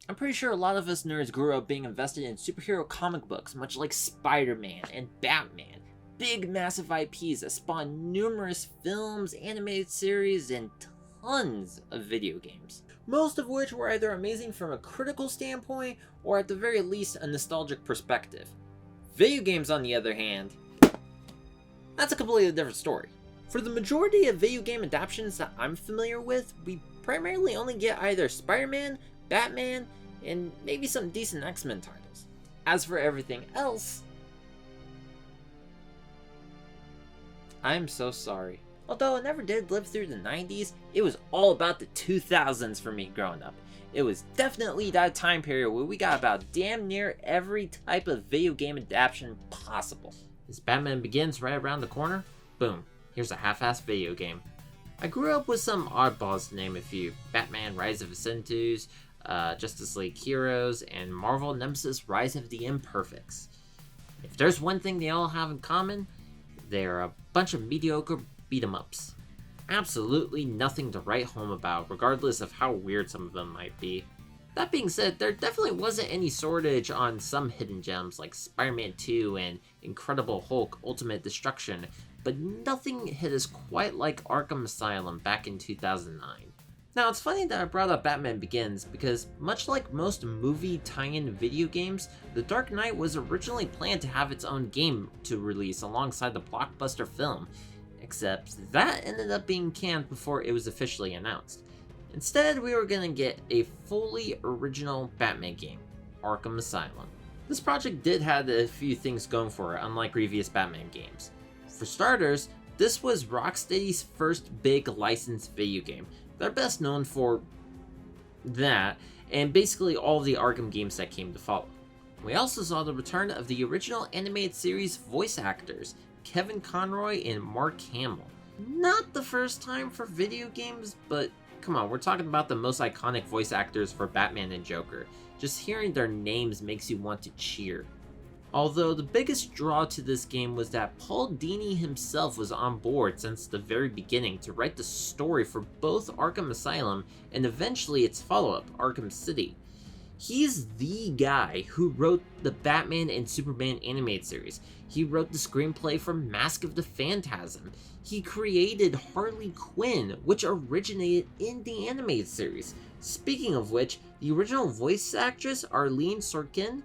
I'm pretty sure a lot of us nerds grew up being invested in superhero comic books, much like Spider-Man and Batman. Big, massive IPs that spawned numerous films, animated series, and tons of video games. Most of which were either amazing from a critical standpoint, or at the very least a nostalgic perspective. Video games, on the other hand, that's a completely different story. For the majority of video game adaptations that I'm familiar with, we primarily only get either Spider-Man, Batman, and maybe some decent X-Men titles. As for everything else, I'm so sorry. Although I never did live through the 90s, it was all about the 2000s for me growing up. It was definitely that time period where we got about damn near every type of video game adaptation possible. As Batman Begins right around the corner, boom, here's a half-assed video game. I grew up with some oddballs to name a few: Batman Rise of the Sentus, Justice League Heroes, and Marvel Nemesis Rise of the Imperfects. If there's one thing they all have in common, they're a bunch of mediocre beat-em-ups. Absolutely nothing to write home about, regardless of how weird some of them might be. That being said, there definitely wasn't any shortage on some hidden gems like Spider-Man 2 and Incredible Hulk Ultimate Destruction, but nothing hit us quite like Arkham Asylum back in 2009. Now, it's funny that I brought up Batman Begins because, much like most movie tie-in video games, The Dark Knight was originally planned to have its own game to release alongside the blockbuster film, except that ended up being canned before it was officially announced. Instead, we were gonna get a fully original Batman game, Arkham Asylum. This project did have a few things going for it, unlike previous Batman games. For starters, this was Rocksteady's first big licensed video game. They're best known for that, and basically all of the Arkham games that came to follow. We also saw the return of the original animated series voice actors, Kevin Conroy and Mark Hamill. Not the first time for video games, but come on, we're talking about the most iconic voice actors for Batman and Joker. Just hearing their names makes you want to cheer. Although the biggest draw to this game was that Paul Dini himself was on board since the very beginning to write the story for both Arkham Asylum and eventually its follow-up, Arkham City. He's the guy who wrote the Batman and Superman animated series. He wrote the screenplay for Mask of the Phantasm. He created Harley Quinn, which originated in the animated series. Speaking of which, the original voice actress Arlene Sorkin,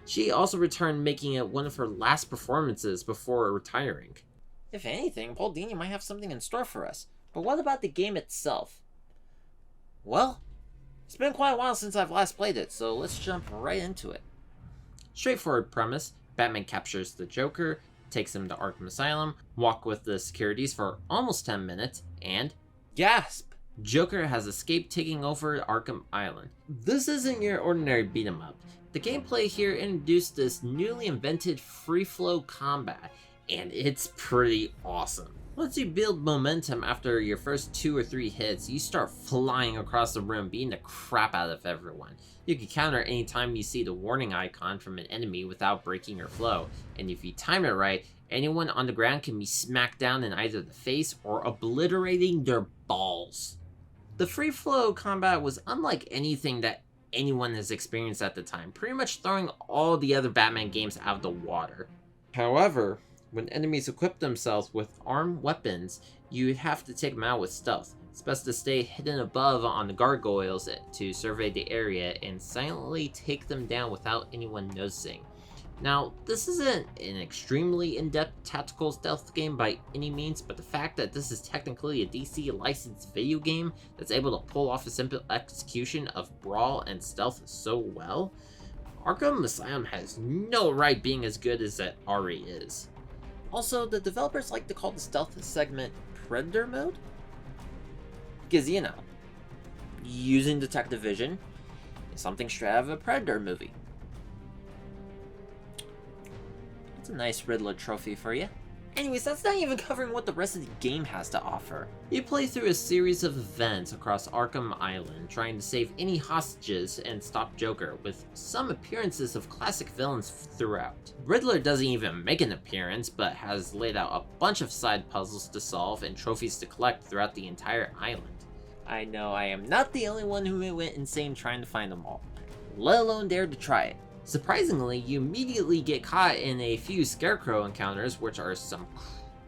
she also returned, making it one of her last performances before retiring. If anything, Paul Dini might have something in store for us. But what about the game itself? Well, it's been quite a while since I've last played it, so let's jump right into it. Straightforward premise: Batman captures the Joker, takes him to Arkham Asylum, walk with the securities for almost 10 minutes, and gasp! Joker has escaped taking over Arkham Island. This isn't your ordinary beat 'em up. The gameplay here introduced this newly invented free-flow combat, and it's pretty awesome. Once you build momentum after your first 2 or 3 hits, you start flying across the room, beating the crap out of everyone. You can counter anytime you see the warning icon from an enemy without breaking your flow, and if you time it right, anyone on the ground can be smacked down in either the face or obliterating their balls. The free flow combat was unlike anything that anyone has experienced at the time, pretty much throwing all the other Batman games out of the water. However, when enemies equip themselves with armed weapons, you'd have to take them out with stealth. It's best to stay hidden above on the gargoyles to survey the area and silently take them down without anyone noticing. Now, this isn't an extremely in-depth tactical stealth game by any means, but the fact that this is technically a DC licensed video game that's able to pull off a simple execution of brawl and stealth so well, Arkham Asylum has no right being as good as it already is. Also, the developers like to call the stealth segment Predator mode, because, you know, using detective vision is something straight out of a Predator movie. That's a nice Riddler trophy for you. Anyways, that's not even covering what the rest of the game has to offer. You play through a series of events across Arkham Island, trying to save any hostages and stop Joker, with some appearances of classic villains throughout. Riddler doesn't even make an appearance, but has laid out a bunch of side puzzles to solve and trophies to collect throughout the entire island. I know I am not the only one who went insane trying to find them all, let alone dared to try it. Surprisingly, you immediately get caught in a few Scarecrow encounters, which are some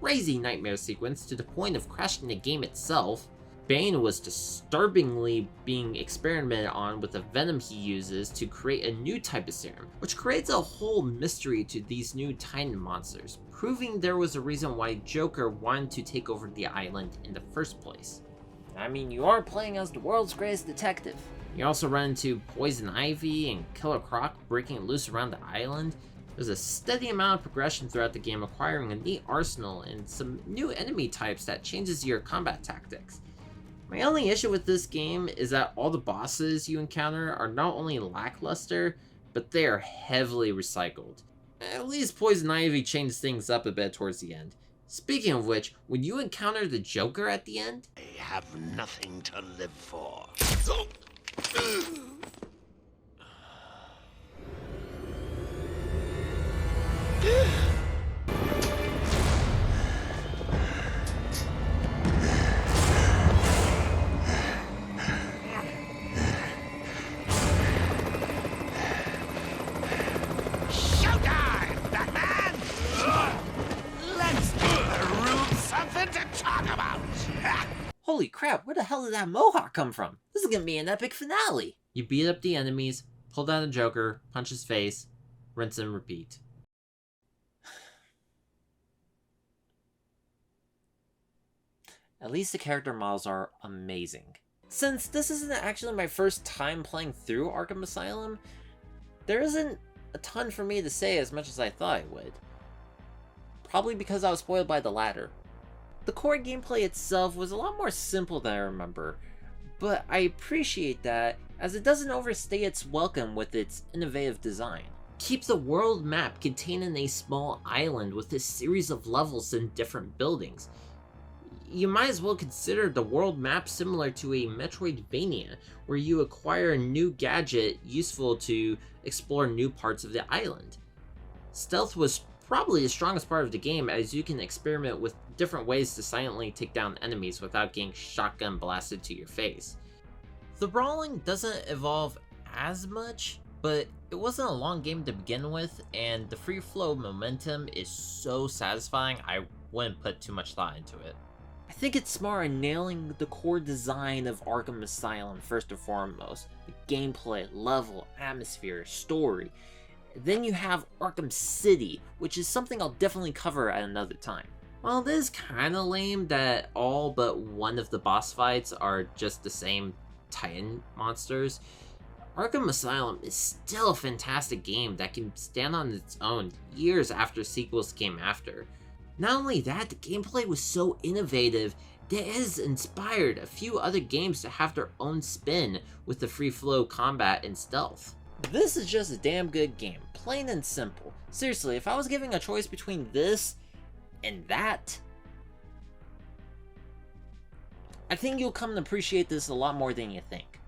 crazy nightmare sequence to the point of crashing the game itself. Bane was disturbingly being experimented on with the venom he uses to create a new type of serum, which creates a whole mystery to these new Titan monsters, proving there was a reason why Joker wanted to take over the island in the first place. I mean, you are playing as the world's greatest detective. You also run into Poison Ivy and Killer Croc breaking loose around the island. There's a steady amount of progression throughout the game, acquiring a neat arsenal and some new enemy types that changes your combat tactics. My only issue with this game is that all the bosses you encounter are not only lackluster, but they are heavily recycled. At least Poison Ivy changes things up a bit towards the end. Speaking of which, when you encounter the Joker at the end, I have nothing to live for. Showtime, Batman! Let's give the room something to talk about! holy crap, where the hell did that mohawk come from? This is gonna be an epic finale! You beat up the enemies, pull down the Joker, punch his face, rinse and repeat. At least the character models are amazing. Since this isn't actually my first time playing through Arkham Asylum, there isn't a ton for me to say as much as I thought I would. Probably because I was spoiled by the latter. The core gameplay itself was a lot more simple than I remember, but I appreciate that as it doesn't overstay its welcome with its innovative design. Keep the world map contained in a small island with a series of levels and different buildings. You might as well consider the world map similar to a Metroidvania, where you acquire a new gadget useful to explore new parts of the island. Stealth was probably the strongest part of the game, as you can experiment with different ways to silently take down enemies without getting shotgun blasted to your face. The brawling doesn't evolve as much, but it wasn't a long game to begin with, and the free flow momentum is so satisfying I wouldn't put too much thought into it. I think it's smart in nailing the core design of Arkham Asylum first and foremost. The gameplay, level, atmosphere, story. Then you have Arkham City, which is something I'll definitely cover at another time. While it is kinda lame that all but one of the boss fights are just the same Titan monsters, Arkham Asylum is still a fantastic game that can stand on its own years after sequels came after. Not only that, the gameplay was so innovative that it has inspired a few other games to have their own spin with the free flow combat and stealth. This is just a damn good game, plain and simple. Seriously, if I was giving a choice between this and that, I think you'll come to appreciate this a lot more than you think.